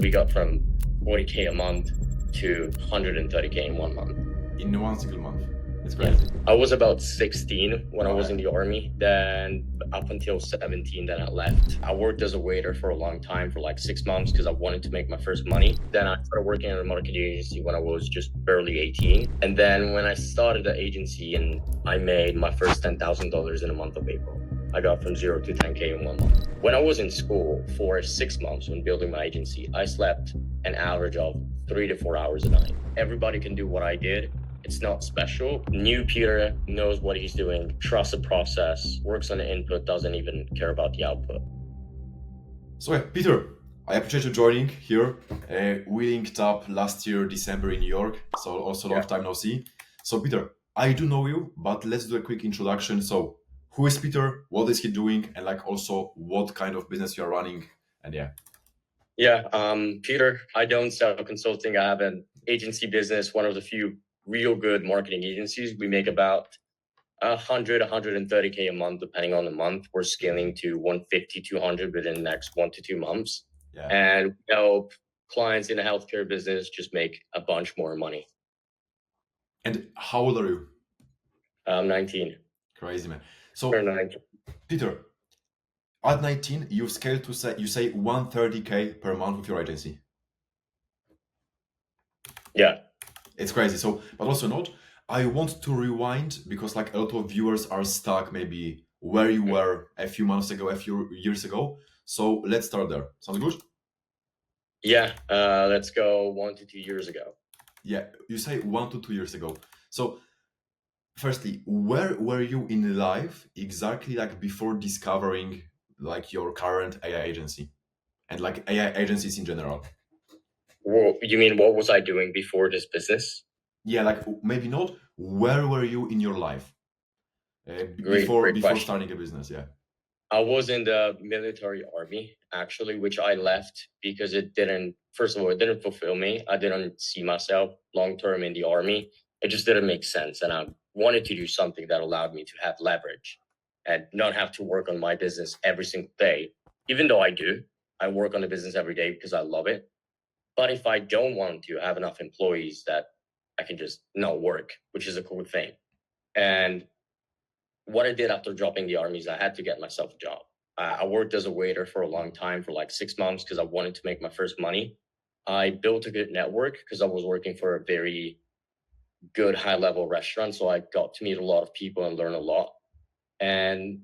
We got from 40K a month to 130K in 1 month. In one single month. It's Yeah. crazy. I was about 16 when I was Okay. in the army, then up until 17, then I left. I worked as a waiter for a long time, for like 6 months, because I wanted to make my first money. Then I started working at a marketing agency when I was just barely 18. And then when I started the agency and I made my first $10,000 in the month of April. I got from 0 to 10K in 1 month. When I was in school for 6 months when building my agency, I slept an average of 3 to 4 hours a night. Everybody can do what I did. It's not special. New Peter knows what he's doing, trusts the process, works on the input, doesn't even care about the output. So yeah, Peter, I appreciate you joining here. We linked up last year, December in New York, so also long time no see. So Peter, I do know you, but let's do a quick introduction. So who is Peter? What is he doing? And like also what kind of business you're running? And yeah. Yeah, Peter, I don't sell consulting. I have an agency business, one of the few real good marketing agencies. We make about 130K a month, depending on the month. We're scaling to 150, 200 within the next 1 to 2 months. Yeah. And we help clients in the healthcare business just make a bunch more money. And how old are you? I'm 19. Crazy, man. So Turned 19. Peter, at 19, you've scaled to say 130K per month with your agency. Yeah. It's crazy. So, but also not, I want to rewind because like a lot of viewers are stuck maybe where you were a few months ago, a few years ago. So let's start there. Sounds good? Yeah, let's go 1 to 2 years ago. Yeah, you say 1 to 2 years ago. So firstly, where were you in life exactly like before discovering like your current AI agency and like AI agencies in general? Well, you mean what was I doing before this business? Yeah, like maybe not. Where were you in your life Great before question. starting a business? Yeah. I was in the military army, actually, which I left because it didn't, first of all, it didn't fulfill me. I didn't see myself long term in the army. It just didn't make sense. And I wanted to do something that allowed me to have leverage and not have to work on my business every single day. Even though I do, I work on the business every day because I love it. But if I don't want to, have enough employees that I can just not work, which is a cool thing. And what I did after dropping the army is I had to get myself a job. I worked as a waiter for a long time, for like 6 months, because I wanted to make my first money. I built a good network because I was working for a very good high level restaurant. So I got to meet a lot of people and learn a lot. And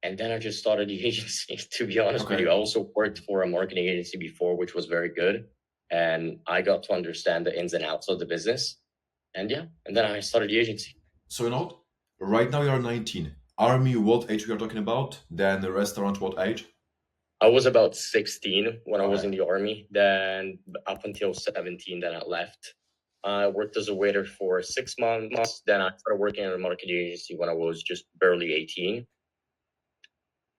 then I just started the agency, to be honest with you. I also worked for a marketing agency before, which was very good. And I got to understand the ins and outs of the business. And yeah, and then I started the agency. So you know, right now you're 19. Army, what age we are talking about? Then the restaurant, what age? I was about 16 when I was Okay. in the army. Then up until 17, then I left. I worked as a waiter for 6 months. Then I started working at a marketing agency when I was just barely 18.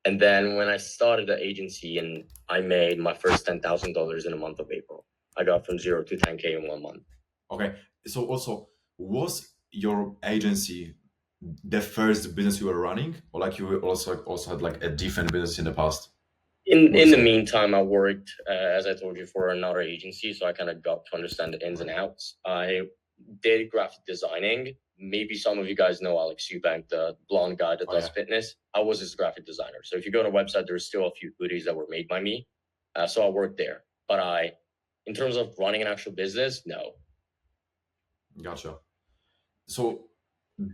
And then when I started the agency and I made my first $10,000 in the month of April, I got from 0 to 10K in 1 month. Okay. So also, was your agency the first business you were running, or like you also had like a different business in the past? In the meantime, I worked, as I told you, for another agency, so I kind of got to understand the ins and outs. I did graphic designing. Maybe some of you guys know Alex Eubank, the blonde guy that does fitness. I was his graphic designer. So if you go to the website, there's still a few hoodies that were made by me. So I worked there. But in terms of running an actual business, no. Gotcha. So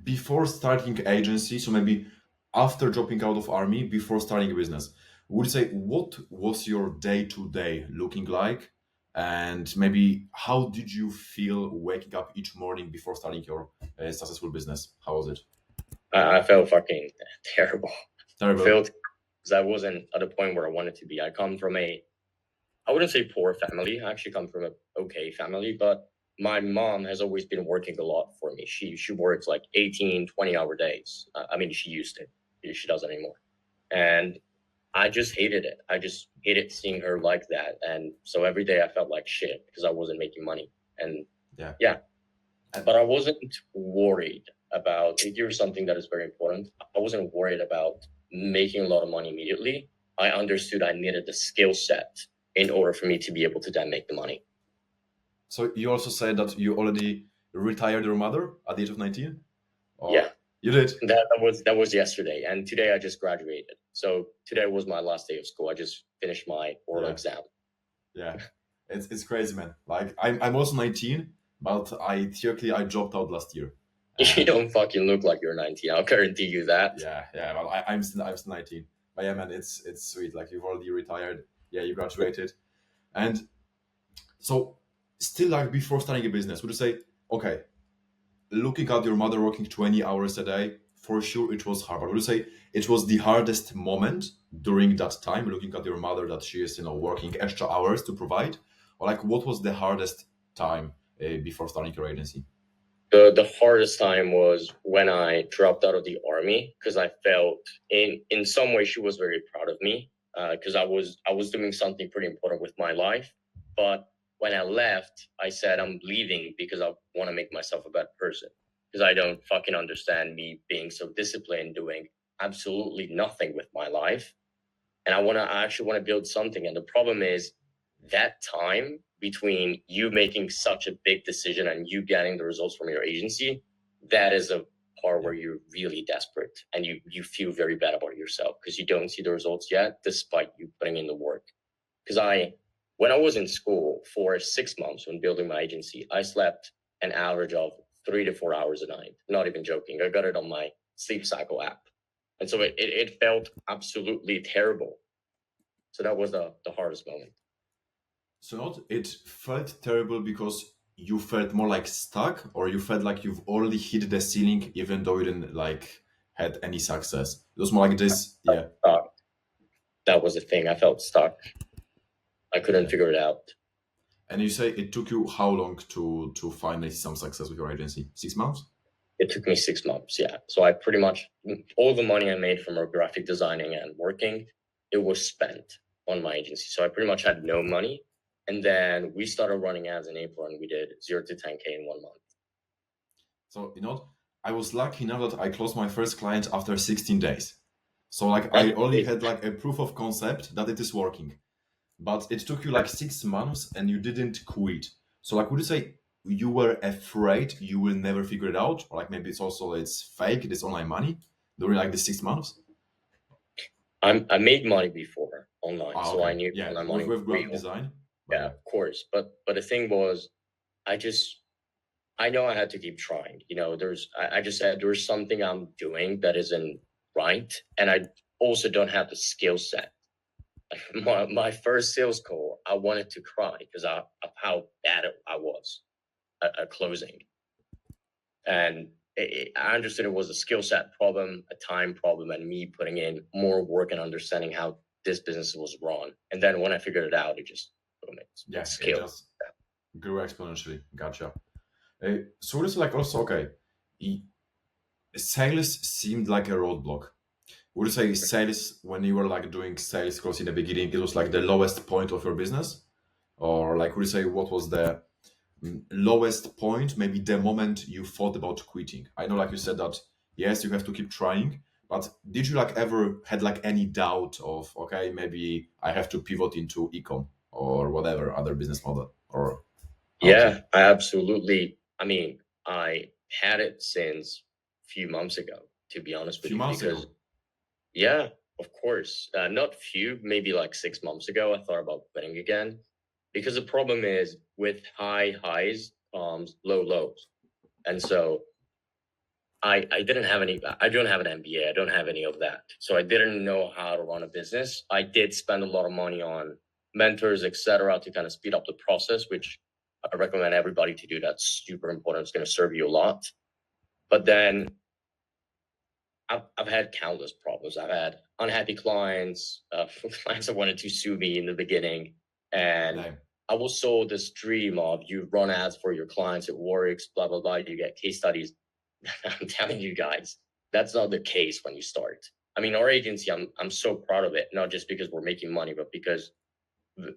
before starting agency, so maybe after dropping out of army, before starting a business, would you say what was your day-to-day looking like? And maybe how did you feel waking up each morning before starting your successful business? How was it? I felt fucking terrible. Terrible. Felt because I wasn't at a point where I wanted to be. I come from I wouldn't say poor family. I actually come from a okay family, but my mom has always been working a lot for me. She works like 18, 20-hour days. I mean, she used to. She doesn't anymore. And I just hated it. I just hated seeing her like that. And so every day I felt like shit because I wasn't making money. And yeah. But I wasn't worried about, here's something that is very important. I wasn't worried about making a lot of money immediately. I understood I needed the skill set in order for me to be able to then make the money. So you also said that you already retired your mother at the age of 19? Yeah, Or you did? that was yesterday, and today I just graduated. So today was my last day of school. I just finished my oral Yeah. exam. Yeah. It's crazy, man. Like I'm also 19, but I dropped out last year. You And don't fucking look like you're 19. I'll guarantee you that. yeah. Well, I'm still 19. But yeah, man, it's sweet. Like you've already retired. Yeah, you graduated, and so still like before starting a business, would you say, okay, looking at your mother working 20 hours a day, for sure it was hard. But would you say it was the hardest moment during that time, looking at your mother that she is, working extra hours to provide, or like what was the hardest time before starting your agency? The hardest time was when I dropped out of the army because I felt in some way she was very proud of me because I was doing something pretty important with my life. But when I left, I said I'm leaving because I want to make myself a better person because I don't fucking understand me being so disciplined doing absolutely nothing with my life, and I actually want to build something. And the problem is that time between you making such a big decision and you getting the results from your agency, that is a part where you're really desperate and you feel very bad about yourself because you don't see the results yet, despite you putting in the work. Because when I was in school for 6 months when building my agency, I slept an average of 3 to 4 hours a night. Not even joking. I got it on my sleep cycle app. And so it felt absolutely terrible. So that was the hardest moment. So not it felt terrible because you felt more like stuck, or you felt like you've already hit the ceiling even though you didn't like had any success. It was more like this, yeah. That was the thing. I felt stuck. I couldn't Yeah. figure it out. And you say it took you how long to finally see some success with your agency? 6 months? It took me 6 months, yeah. So I pretty much all the money I made from graphic designing and working, it was spent on my agency. So I pretty much had no money. And then we started running ads in April and we did 0 to 10K in 1 month. So I was lucky enough that I closed my first client after 16 days. So like I only had like a proof of concept that it is working. But it took you like 6 months and you didn't quit. So like would you say you were afraid you will never figure it out? Or like maybe it's fake, it's online money during like the 6 months? I made money before online, so I Okay. knew Yeah, online money was with graphic real. design. But Yeah, of course. But the thing was, I know I had to keep trying. I just said there's something I'm doing that isn't right, and I also don't have the skill set. My first sales call, I wanted to cry because of how bad I was at closing, and I understood it was a skill set problem, a time problem, and me putting in more work and understanding how this business was run. And then when I figured it out, it just boom, yeah, it's it scaled. just grew exponentially. Gotcha. So it's like also okay. e- Sales seemed like a roadblock. Would you say sales, when you were like doing sales calls in the beginning, it was like the lowest point of your business? Or like would you say what was the lowest point, maybe the moment you thought about quitting? I know like you said that yes, you have to keep trying, but did you like ever had like any doubt of okay, maybe I have to pivot into ecom or whatever other business model? Or how was it? Yeah, I absolutely. I mean, I had it since a few months ago, to be honest with Few you, months because ago. yeah, of course, not few, maybe like 6 months ago, I thought about quitting again, because the problem is with high highs comes low lows, and so I didn't have any. I don't have an MBA. I don't have any of that, so I didn't know how to run a business. I did spend a lot of money on mentors, etc., to kind of speed up the process, which I recommend everybody to do. That's super important. It's going to serve you a lot. But then I've had countless problems. I've had unhappy clients, clients that wanted to sue me in the beginning, and No. I was sold this dream of you run ads for your clients, it works, blah blah blah. You get case studies. I'm telling you guys, that's not the case when you start. I mean, our agency, I'm so proud of it, not just because we're making money, but because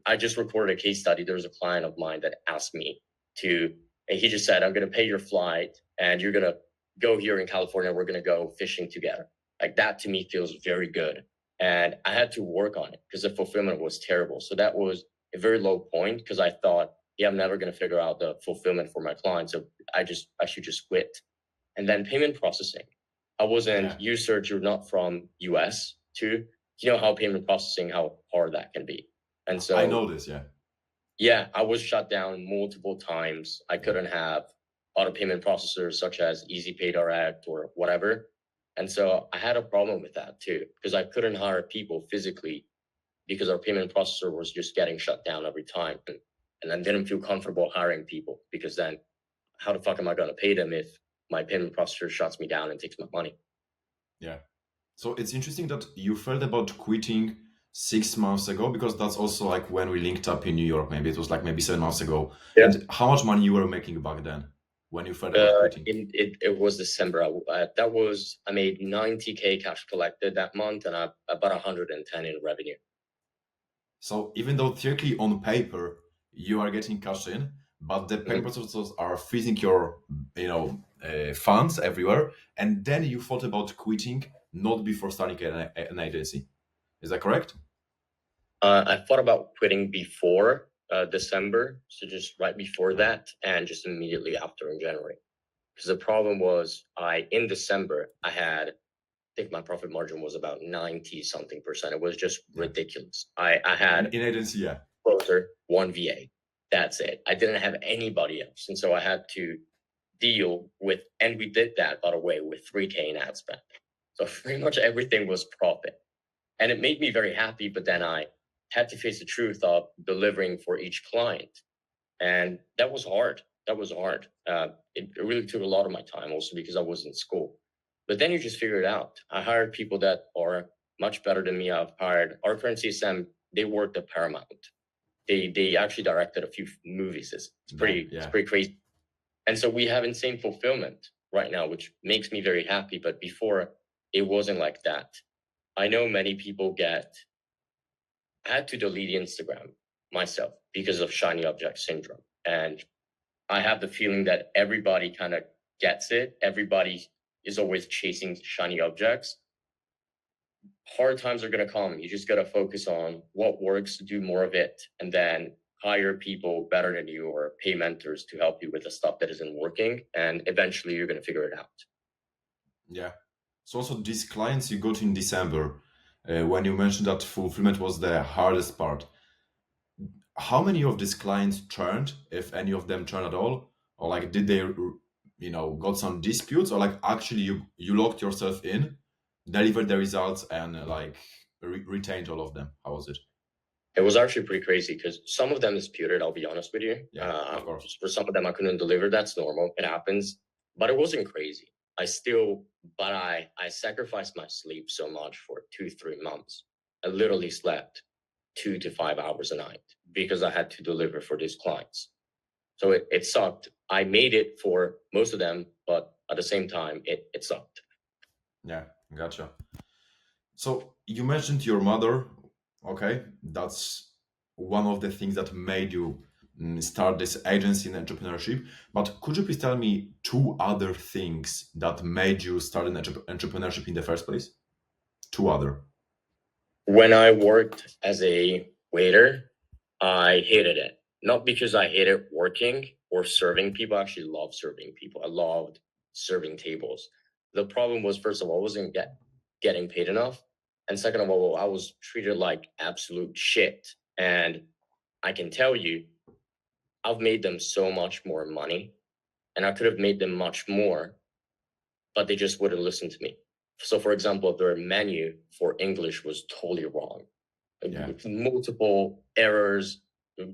I just recorded a case study. There was a client of mine that asked me to, and he just said, I'm going to pay your flight and you're going to go here in California. We're going to go fishing together. Like that to me feels very good. And I had to work on it because the fulfillment was terrible. So that was a very low point because I thought, yeah, I'm never going to figure out the fulfillment for my clients. So I should just quit. And then payment processing. I wasn't, you search, you're not from US too. You know how payment processing, how hard that can be. And so I know this, yeah. Yeah, I was shut down multiple times. I couldn't have auto payment processors such as EasyPay Direct or whatever. And so I had a problem with that too, because I couldn't hire people physically because our payment processor was just getting shut down every time. And I didn't feel comfortable hiring people because then how the fuck am I going to pay them if my payment processor shuts me down and takes my money? Yeah. So it's interesting that you felt about quitting 6 months ago, because that's also like when we linked up in New York. Maybe it was like maybe 7 months ago. Yeah. And how much money you were making back then when you felt about quitting? It was December. I made 90K cash collected that month and about 110 in revenue. So even though theoretically on paper you are getting cash in, but the payment processors are freezing your, funds everywhere, and then you thought about quitting not before starting an agency. Is that correct? I thought about quitting before December, so just right before that, and just immediately after in January. Because the problem was, in December I think my profit margin was about 90 something percent. It was just ridiculous. I had in agency, yeah, closer one VA. That's it. I didn't have anybody else, and so I had to deal with, and we did that, by the way, with 3K in ad spend. So pretty much everything was profit. And it made me very happy, but then I had to face the truth of delivering for each client. And that was hard. That was hard. It really took a lot of my time also because I was in school. But then you just figure it out. I hired people that are much better than me. I've hired our current CSM, they worked at Paramount. They actually directed a few movies. It's pretty crazy. And so we have insane fulfillment right now, which makes me very happy. But before, it wasn't like that. I know many people I had to delete Instagram myself because of shiny object syndrome. And I have the feeling that everybody kind of gets it. Everybody is always chasing shiny objects. Hard times are going to come. You just got to focus on what works, do more of it, and then hire people better than you or pay mentors to help you with the stuff that isn't working. And eventually you're going to figure it out. Yeah. So also these clients you got in December, when you mentioned that fulfillment was the hardest part, how many of these clients churned, if any of them churned at all? Or like, did they, got some disputes, or like actually you locked yourself in, delivered the results, and retained all of them? How was it? It was actually pretty crazy because some of them disputed, I'll be honest with you. Yeah, of course. For some of them, I couldn't deliver. That's normal. It happens. But it wasn't crazy. I sacrificed my sleep so much for 2-3 months. I literally slept 2 to 5 hours a night because I had to deliver for these clients. So it sucked. I made it for most of them, but at the same time, it sucked. Yeah, gotcha. So you mentioned your mother. Okay, that's one of the things that made you start this agency in entrepreneurship. But could you please tell me 2 other things that made you start an entrepreneurship in the first place? 2 other. When I worked as a waiter, I hated it. Not because I hated working or serving people. I actually love serving people. I loved serving tables. The problem was, first of all, I wasn't getting paid enough. And second of all, I was treated like absolute shit. And I can tell you, I've made them so much more money and I could have made them much more, but they just wouldn't listen to me. So, for example, their menu for English was totally wrong. Yeah. Multiple errors,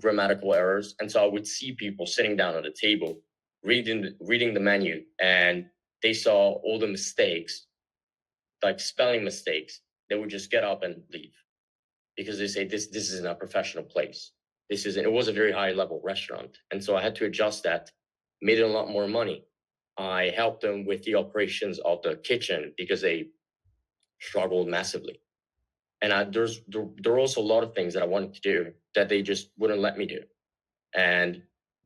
grammatical errors. And so I would see people sitting down at a table, reading the menu, and they saw all the mistakes, like spelling mistakes. They would just get up and leave because they say this isn't a professional place. It was a very high level restaurant. And so I had to adjust that, made it a lot more money. I helped them with the operations of the kitchen because they struggled massively. And there are also a lot of things that I wanted to do that they just wouldn't let me do. And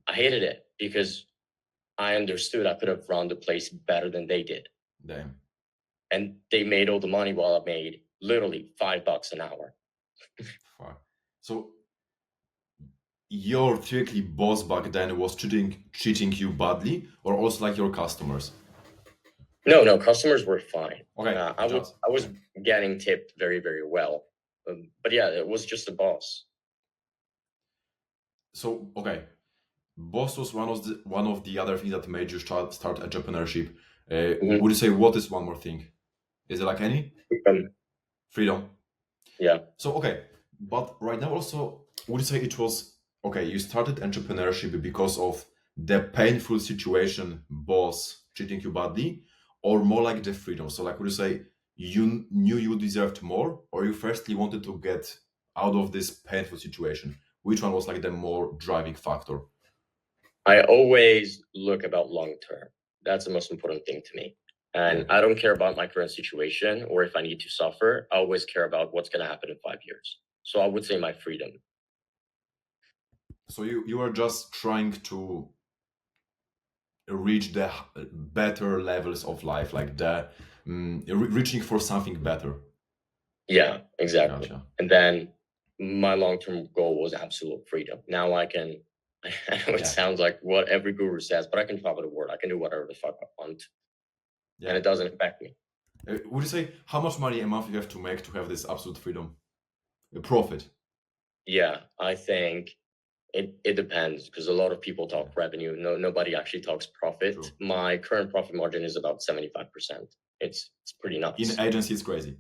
I hated it because I understood I could have run the place better than they did. Damn. And they made all the money while I made literally $5 an hour. So your theoretically boss back then was treating you badly, or also like your customers? No, no, customers were fine. Okay, I was just I was okay. getting tipped very, very well. But yeah, it was just the boss. So okay, boss was one of the other things that made you start entrepreneurship. Hmm. Would you say what is one more thing? Is it like any freedom? Yeah. So okay, but right now also, would you say it was okay? You started entrepreneurship because of the painful situation, boss treating you badly, or more like the freedom? So like, would you say you knew you deserved more, or you firstly wanted to get out of this painful situation? Which one was like the more driving factor? I always look about long term. That's the most important thing to me. Yeah. And I don't care about my current situation or if I need to suffer. I always care about what's going to happen in 5 years. So I would say my freedom. So you are just trying to reach the better levels of life, like the reaching for something better. Yeah, exactly. Gotcha. And then my long term goal was absolute freedom. Now I can, I know it Yeah. sounds like what every guru says, but I can travel the world. I can do whatever the fuck I want and Yeah. it doesn't affect me. Would you say how much money a month you have to make to have this absolute freedom? Profit. Yeah, I think it depends because a lot of people Yeah. talk revenue. No, nobody actually talks profit. True. My current profit margin is about 75%. It's pretty In nuts. agency, it's crazy.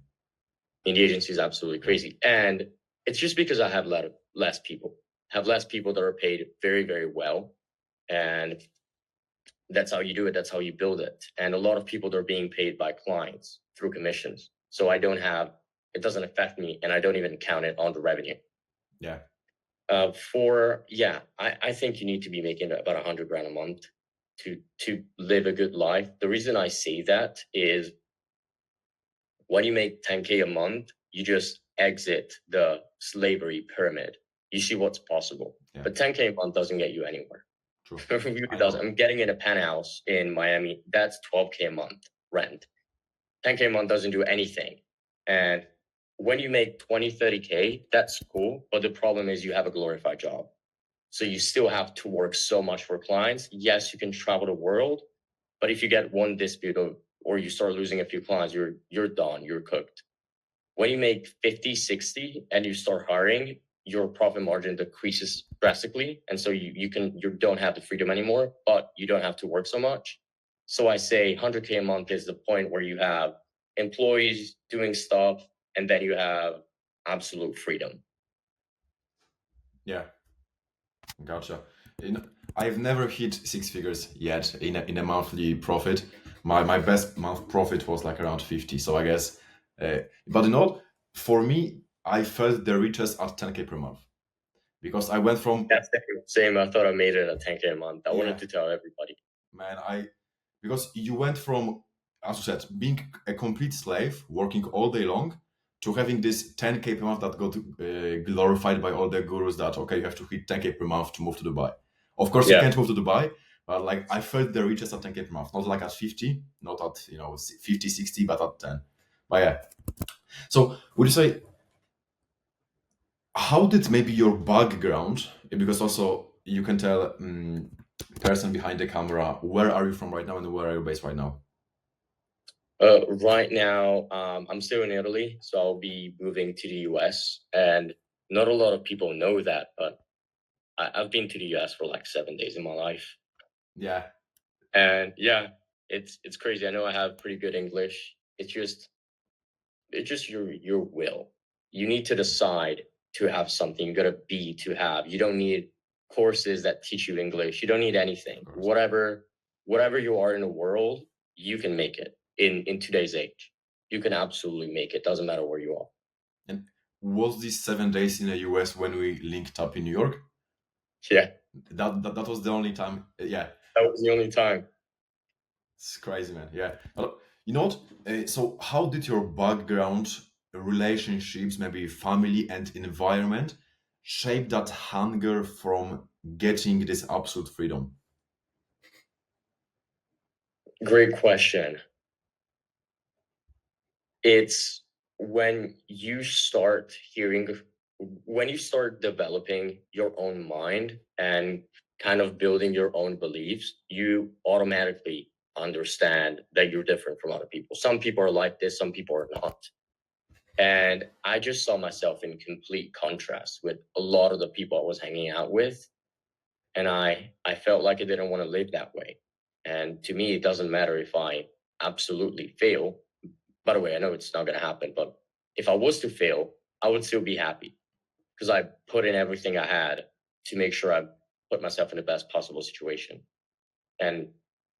And the agency is absolutely Yeah. crazy. And it's just because I have less people. Have less people that are paid very, very well. And that's how you do it. That's how you build it. And a lot of people that are being paid by clients through commissions. So I don't have it doesn't affect me and I don't even count it on the revenue. Yeah. I think you need to be making about 100 grand a month to live a good life. The reason I say that is when you make 10K a month, you just exit the slavery pyramid. You see what's possible. Yeah. But 10K a month doesn't get you anywhere. True. It really I does. know. I'm getting in a penthouse in Miami. That's 12K a month rent. 10K a month doesn't do anything. And when you make 20, 30K, that's cool. But the problem is you have a glorified job. So you still have to work so much for clients. Yes, you can travel the world, but if you get one dispute or you start losing a few clients, you're done, you're cooked. When you make 50, 60 and you start hiring, your profit margin decreases drastically. And so you don't have the freedom anymore, but you don't have to work so much. So I say 100K a month is the point where you have employees doing stuff and then you have absolute freedom. Yeah. Gotcha. I've never hit six figures yet in a monthly profit. My best month profit was like around 50. So I guess, but for me, I felt the richest at 10K per month because I went from That's the same. I thought I made it at 10K a month. I wanted yeah, to tell everybody. man, I because you went from, as you said, being a complete slave, working all day long, to having this 10K per month that got glorified by all the gurus that okay, you have to hit 10K per month to move to Dubai. Of course, you Yeah. can't move to Dubai, but like I felt the richest at 10K per month, not like at 50, not at 50, 60, but at 10. But yeah. So would you say how did maybe your background, because also you can tell person behind the camera, where are you from right now and where are you based right now? Right now, I'm still in Italy, so I'll be moving to the US. And not a lot of people know that, but I've been to the US for like 7 days in my life. Yeah, And yeah, it's crazy. I know I have pretty good English. It's just your will. You need to decide to have something. You gotta be to have. You don't need courses that teach you English. You don't need anything. of course. Whatever you are in the world, you can make it in today's age. You can absolutely make it. Doesn't matter where you are. And was this 7 days in the US when we linked up in New York? Yeah, That was the only time. Yeah, that was the only time. it's crazy, man. Yeah, but you know what? So, how did your background, relationships, maybe family and environment, shape that hunger from getting this absolute freedom? Great question. It's when you start hearing when you start developing your own mind and kind of building your own beliefs, you automatically understand that you're different from other people. Some people are like this, some people are not. And I just saw myself in complete contrast with a lot of the people I was hanging out with. And I felt like I didn't want to live that way. And to me, it doesn't matter if I absolutely fail. By the way, I know it's not going to happen, but if I was to fail, I would still be happy because I put in everything I had to make sure I put myself in the best possible situation. And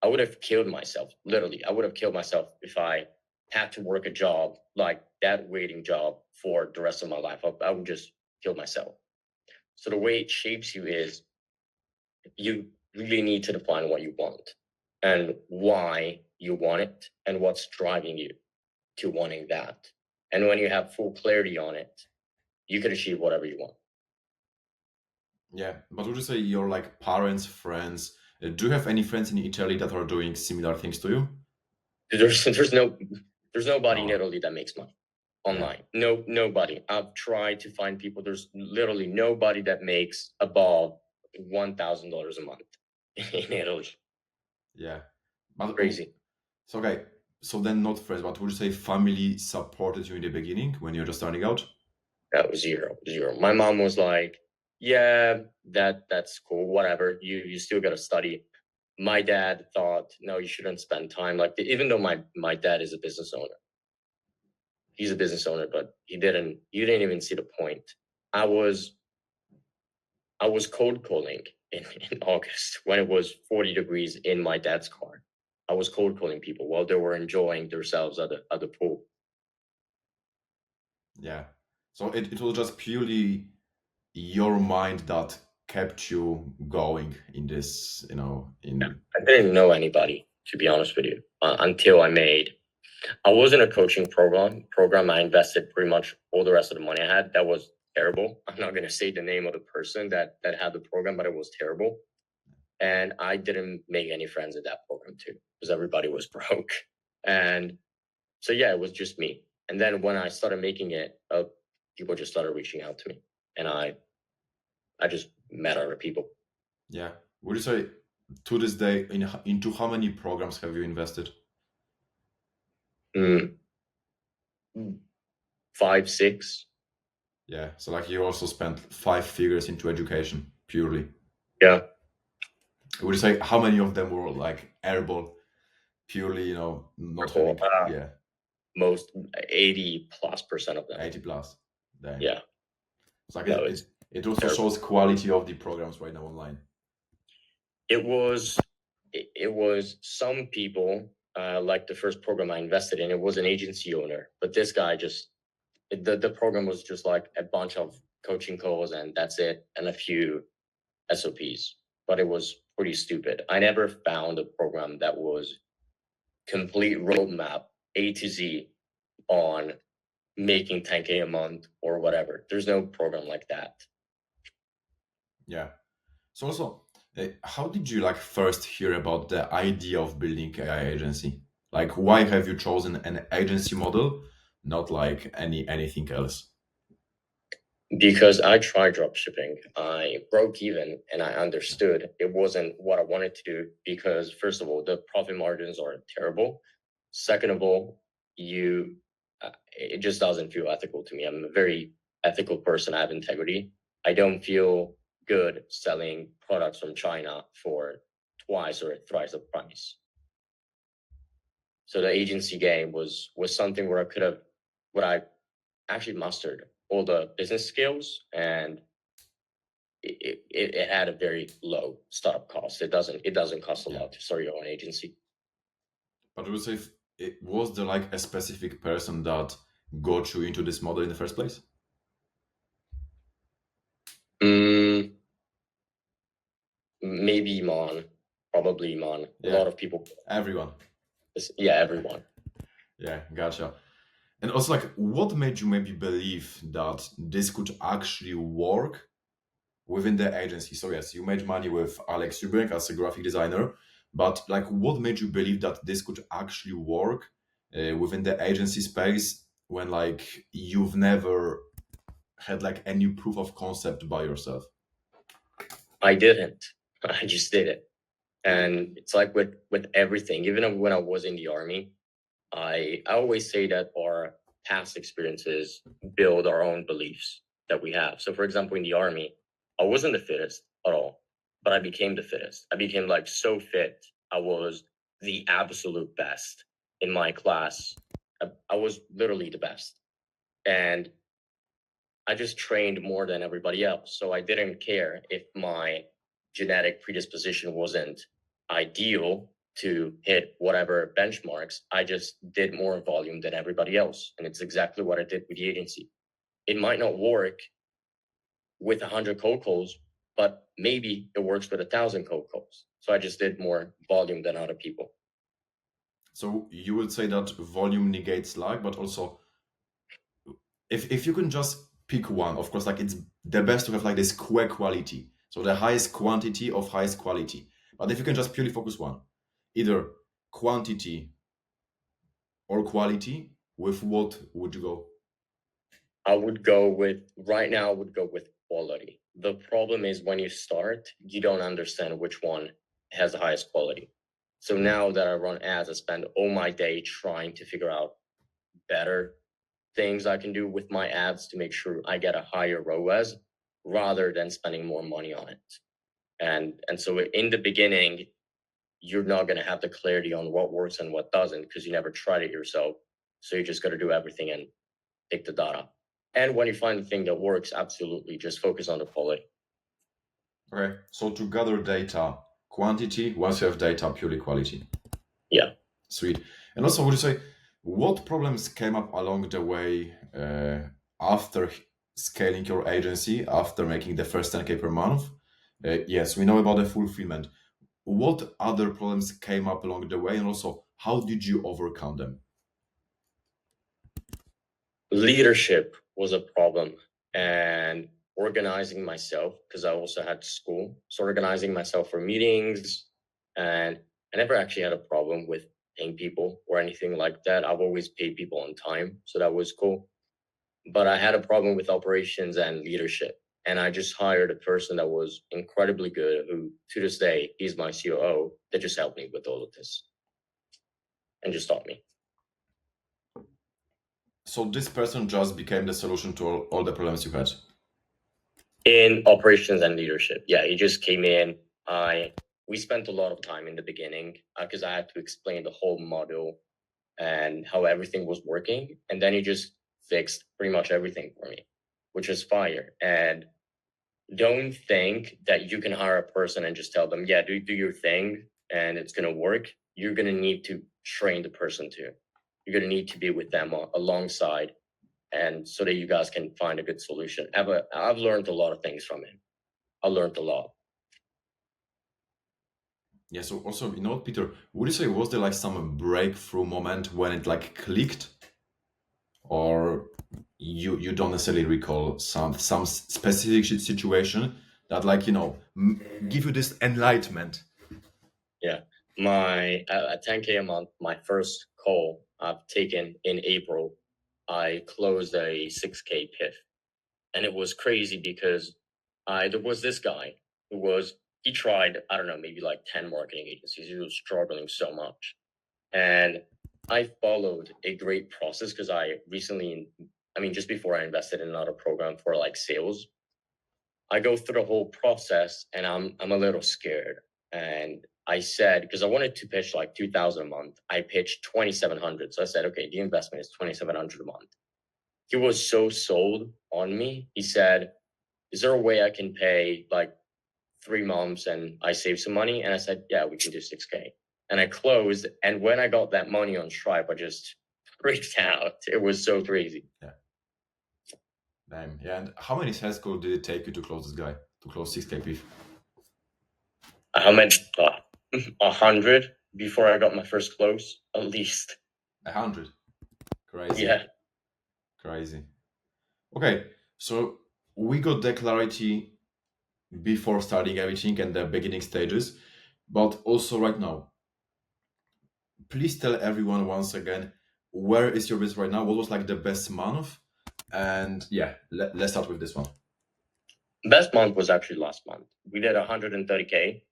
I would have killed myself, literally. I would have killed myself if I had to work a job like that waiting job for the rest of my life. I would just kill myself. So the way it shapes you is you really need to define what you want and why you want it and what's driving you to wanting that. And when you have full clarity on it, you can achieve whatever you want. Yeah, but would you say your like parents, friends, do you have any friends in Italy that are doing similar things to you? There's nobody in No. Italy that makes money Yeah. online. No, nobody. I've tried to find people. There's literally nobody that makes above $1,000 a month in Italy. Yeah. But Crazy. so okay, so then not friends, but would you say family supported you in the beginning when you're just starting out? That was zero, zero. My mom was like, "Yeah, that's cool. Whatever. You still got to study." My dad thought, "No, you shouldn't spend time like even though my dad is a business owner. He's a business owner, but he didn't even see the point. I was I was cold calling in August when it was 40 degrees in my dad's car. I was cold calling people while they were enjoying themselves at the pool. Yeah. So it was just purely your mind that kept you going in this, Yeah. in I didn't know anybody, to be honest with you, until I was in a coaching program. I invested pretty much all the rest of the money I had. That was terrible. I'm not gonna say the name of the person that had the program, but it was terrible. And I didn't make any friends in that program too, because everybody was broke. And so yeah, it was just me. And then when I started making it, people just started reaching out to me, and I just met other people. yeah. Would you say to this day into how many programs have you invested? Mm, 5, 6. Yeah. So like you also spent 5 figures into education purely. Yeah. Would you say how many of them were like airball, purely, not Cool. having, yeah, Most 80+% of them. 80 plus. Damn. Yeah. It's like No, it also terrible. shows quality of the programs right now online. It was it was some people, like the first program I invested in. It was an agency owner, but this guy just the program was just like a bunch of coaching calls and that's it, and a few SOPs. But it was pretty stupid. I never found a program that was complete roadmap A to Z on making 10K a month or whatever. There's no program like that. Yeah. So also, how did you like first hear about the idea of building AI agency? Like, why have you chosen an agency model, not like anything else? Because I tried drop shipping. I broke even and I understood it wasn't what I wanted to do because first of all, the profit margins are terrible. Second of all, it just doesn't feel ethical to me. I'm a very ethical person. I have integrity. I don't feel good selling products from China for twice or thrice the price. So the agency game was something where I could have, what I actually mastered all the business skills, and it had a very low startup cost. It doesn't cost a Yeah. lot to start your own agency. But I would say, was there like a specific person that got you into this model in the first place? Mm, maybe Iman, probably Iman. A Yeah, lot of people, everyone. yeah, everyone. Yeah, gotcha. And also, like, what made you maybe believe that this could actually work within the agency? So yes, you made money with Alex Eubank as a graphic designer, but like, what made you believe that this could actually work within the agency space when like you've never had like a new proof of concept by yourself? I didn't. I just did it. And it's like with everything, even when I was in the army, I always say that our past experiences build our own beliefs that we have. So for example, in the army, I wasn't the fittest at all, but I became the fittest. I became like so fit. I was the absolute best in my class. I was literally the best. And I just trained more than everybody else. So I didn't care if my genetic predisposition wasn't ideal to hit whatever benchmarks. I just did more volume than everybody else. And it's exactly what I did with the agency. It might not work with 100 cold calls, but maybe it works with 1,000 cold calls. So I just did more volume than other people. So you would say that volume negates luck, but also if you can just pick one, of course, like it's the best to have like this quality, so the highest quantity of highest quality. But if you can just purely focus one, either quantity or quality, with what would you go? I would go with right now, I would go with quality. The problem is when you start, you don't understand which one has the highest quality. So now that I run ads, I spend all my day trying to figure out better things I can do with my ads to make sure I get a higher ROAS rather than spending more money on it. And so in the beginning, you're not going to have the clarity on what works and what doesn't because you never tried it yourself. So you just got to do everything and pick the data. And when you find the thing that works, absolutely just focus on the quality. Okay, so to gather data, quantity, once you have data, purely quality. Yeah. Sweet. And also, would you say what problems came up along the way after scaling your agency, after making the first 10K per month? Yes, we know about the fulfillment. What other problems came up along the way, and also how did you overcome them? Leadership was a problem, and organizing myself because I also had school. So organizing myself for meetings, and I never actually had a problem with paying people or anything like that. I've always paid people on time, so that was cool. But I had a problem with operations and leadership. And I just hired a person that was incredibly good, who to this day, he's my COO, that just helped me with all of this and just taught me. So this person just became the solution to all the problems you had. In operations and leadership. Yeah, he just came in. We spent a lot of time in the beginning because I had to explain the whole model and how everything was working. And then he just fixed pretty much everything for me, which is fire. And don't think that you can hire a person and just tell them, yeah, do your thing and it's going to work. You're going to need to train the person too. You're going to need to be with them alongside, and so that you guys can find a good solution. I've learned a lot of things from him. I learned a lot. Yeah, so also, you know what, Peter, would you say was there like some breakthrough moment when it like clicked? Or you don't necessarily recall some specific situation that like give you this enlightenment? Yeah. My at 10K a month, my first call I've taken in April, I closed a 6K PIF. And it was crazy because there was this guy he tried, I don't know, maybe like 10 marketing agencies. He was struggling so much. And I followed a great process because just before I invested in another program for like sales, I go through the whole process and I'm a little scared. And I said, because I wanted to pitch like 2,000 a month, I pitched 2,700. So I said, okay, the investment is 2,700 a month. He was so sold on me. He said, is there a way I can pay like 3 months and I save some money? And I said, yeah, we can do 6K. And I closed. And when I got that money on Stripe, I just freaked out. It was so crazy. Yeah. Damn. Yeah. And how many sales calls did it take you to close this guy, to close 6K PIF? How much? 100 before I got my first close, at least. 100. Crazy. Yeah. Crazy. Okay. So we got the clarity before starting everything and the beginning stages, but also right now. Please tell everyone once again, where is your business right now? What was like the best month? And yeah, let's start with this one. Best month was actually last month. We did 130K.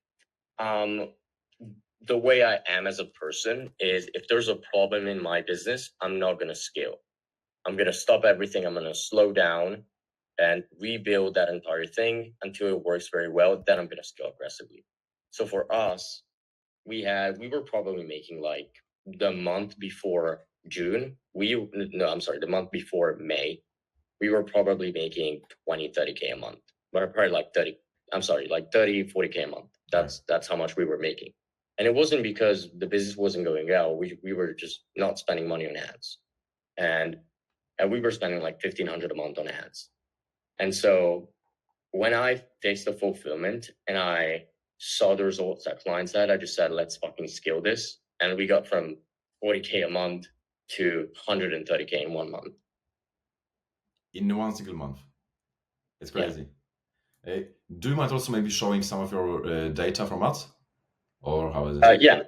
The way I am as a person is if there's a problem in my business, I'm not going to scale. I'm going to stop everything. I'm going to slow down and rebuild that entire thing until it works very well. Then I'm going to scale aggressively. So for us, we were probably making like the month before June. The month before May, we were probably making 20, 30K a month, but probably like 30, 40K a month. That's how much we were making. And it wasn't because the business wasn't going well. We were just not spending money on ads. And we were spending like 1,500 a month on ads. And so when I faced the fulfillment and I saw the results that clients had, I just said, let's fucking scale this. And we got from 40K a month to 130K in 1 month. In one single month. It's crazy. Yeah. Do you mind also maybe showing some of your data from us? Or how is it? Yeah,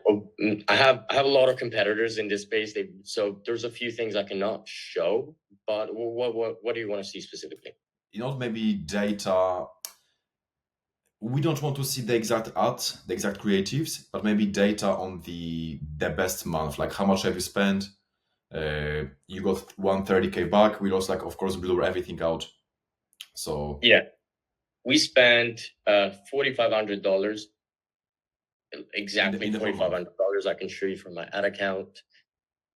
I have a lot of competitors in this space. So there's a few things I cannot show, but what do you want to see specifically? Maybe data. We don't want to see the exact ads, the exact creatives, but maybe data on the best month. Like how much have you spent? You got 130K back. We also of course blur everything out. So yeah, we spent $4,500. Exactly $4,500. I can show you from my ad account.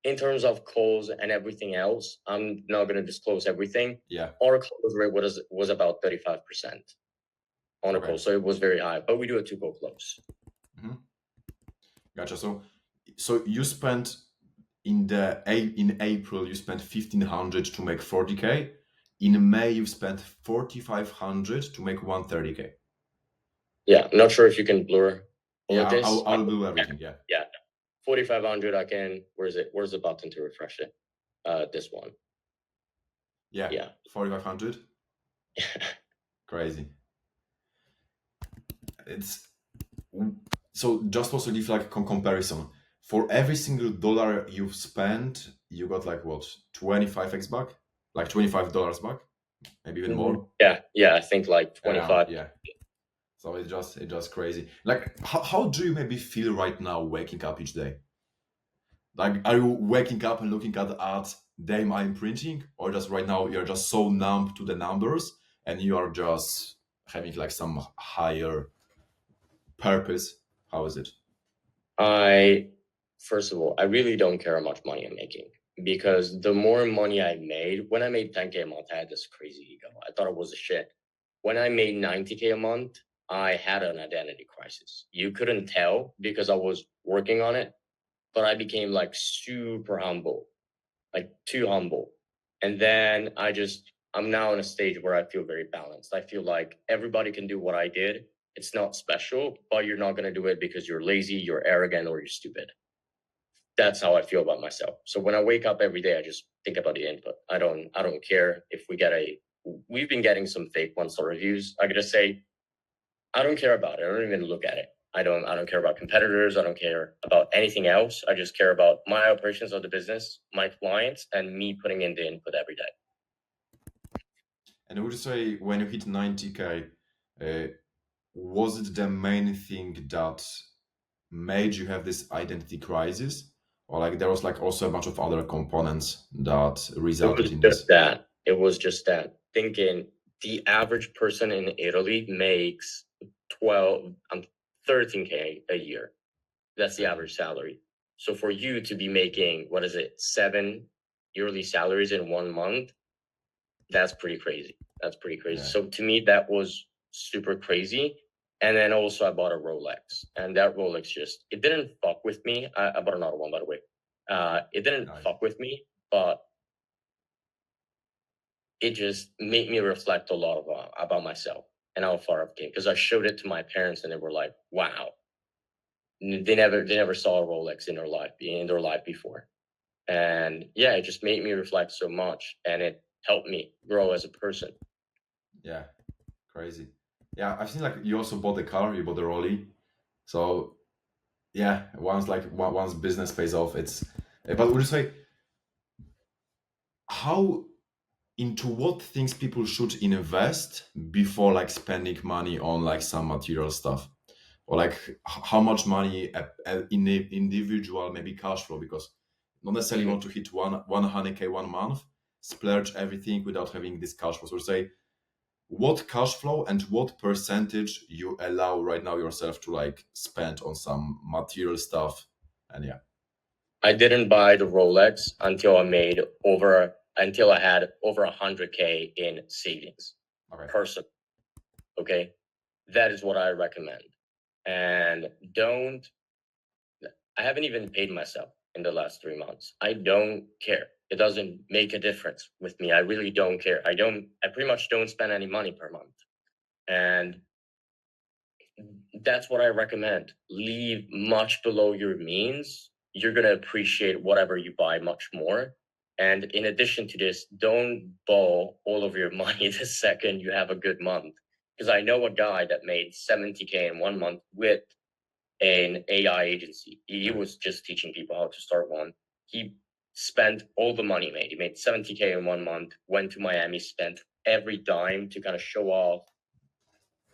In terms of calls and everything else, I'm not going to disclose everything. Yeah. Our close rate was about 35% on a call, so it was very high. But we do a 2-call close. Mm-hmm. Gotcha. So you spent in April you spent 1,500 to make 40K. In May you spent 4,500 to make 130K. Yeah, I'm not sure if you can blur all of this. I'll blur everything. Yeah. 4,500. I can. Where's the button to refresh it? This one. Yeah. 4,500. Crazy. It's so just also give like a comparison. For every single dollar you've spent, you got like what, 25x back, like $25 back, maybe even more. Yeah, I think like 25. Yeah. So it's just crazy. Like, how do you maybe feel right now waking up each day? Like, are you waking up and looking at the ads, damn, I'm printing, or just right now you're just so numb to the numbers and you are just having like some higher purpose? How is it? First of all, I really don't care how much money I'm making, because the more money I made, when I made 10K a month, I had this crazy ego. I thought it was a shit. When I made 90K a month, I had an identity crisis. You couldn't tell because I was working on it, but I became like super humble, like too humble. And then I'm now in a stage where I feel very balanced. I feel like everybody can do what I did. It's not special, but you're not going to do it because you're lazy, you're arrogant, or you're stupid. That's how I feel about myself. So when I wake up every day, I just think about the input. I don't care if we've been getting some fake 1-star reviews. I gotta say, I don't care about it. I don't even look at it. I don't care about competitors. I don't care about anything else. I just care about my operations of the business, my clients, and me putting in the input every day. And I would say when you hit 90K, was it the main thing that made you have this identity crisis? Or like there was like also a bunch of other components that resulted in this? It was just that. Thinking the average person in Italy makes 13K a year. That's the average salary. So for you to be making, 7 yearly salaries in 1 month, that's pretty crazy. Yeah. So to me, that was super crazy. And then also I bought a Rolex, and that Rolex it didn't fuck with me. I bought another one, by the way. It didn't fuck with me, but it just made me reflect a lot about myself and how far I've came, because I showed it to my parents and they were like, wow. They never saw a Rolex in their life before. And yeah, it just made me reflect so much, and it helped me grow as a person. Yeah, crazy. Yeah, I've seen like you also bought a car, you bought a Rolly. So yeah, once business pays off, it's. But would you say how into what things people should invest before like spending money on like some material stuff, or like how much money in a individual maybe cash flow, because not necessarily want to hit 100K 1 month, splurge everything without having this cash flow. So say what cash flow and what percentage you allow right now yourself to like spend on some material stuff. And yeah, I didn't buy the Rolex until I had over 100K in savings. okay, Person. Okay. That is what I recommend. And I haven't even paid myself in the last 3 months. I don't care. It doesn't make a difference with me. I really don't care. I pretty much don't spend any money per month. And that's what I recommend. Leave much below your means. You're going to appreciate whatever you buy much more. And in addition to this, don't borrow all of your money the second you have a good month. Because I know a guy that made 70K in 1 month with an AI agency. He was just teaching people how to start one. He spent all the money he made. He made 70K in 1 month, went to Miami, spent every dime to kind of show off.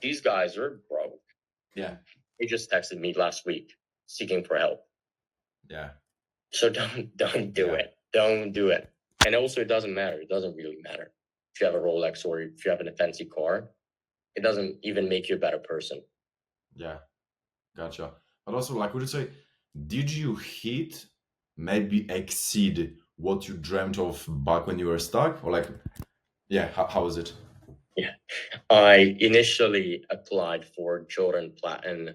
These guys are broke. yeah, He just texted me last week seeking for help. yeah, So don't do it. Don't do it. And also, it doesn't matter. It doesn't really matter if you have a Rolex or if you have a fancy car. It doesn't even make you a better person. yeah, gotcha. But also, like, would you say, did you hit, maybe exceed what you dreamt of back when you were stuck, or like, yeah, how is it? Yeah. I initially applied for Jordan Platten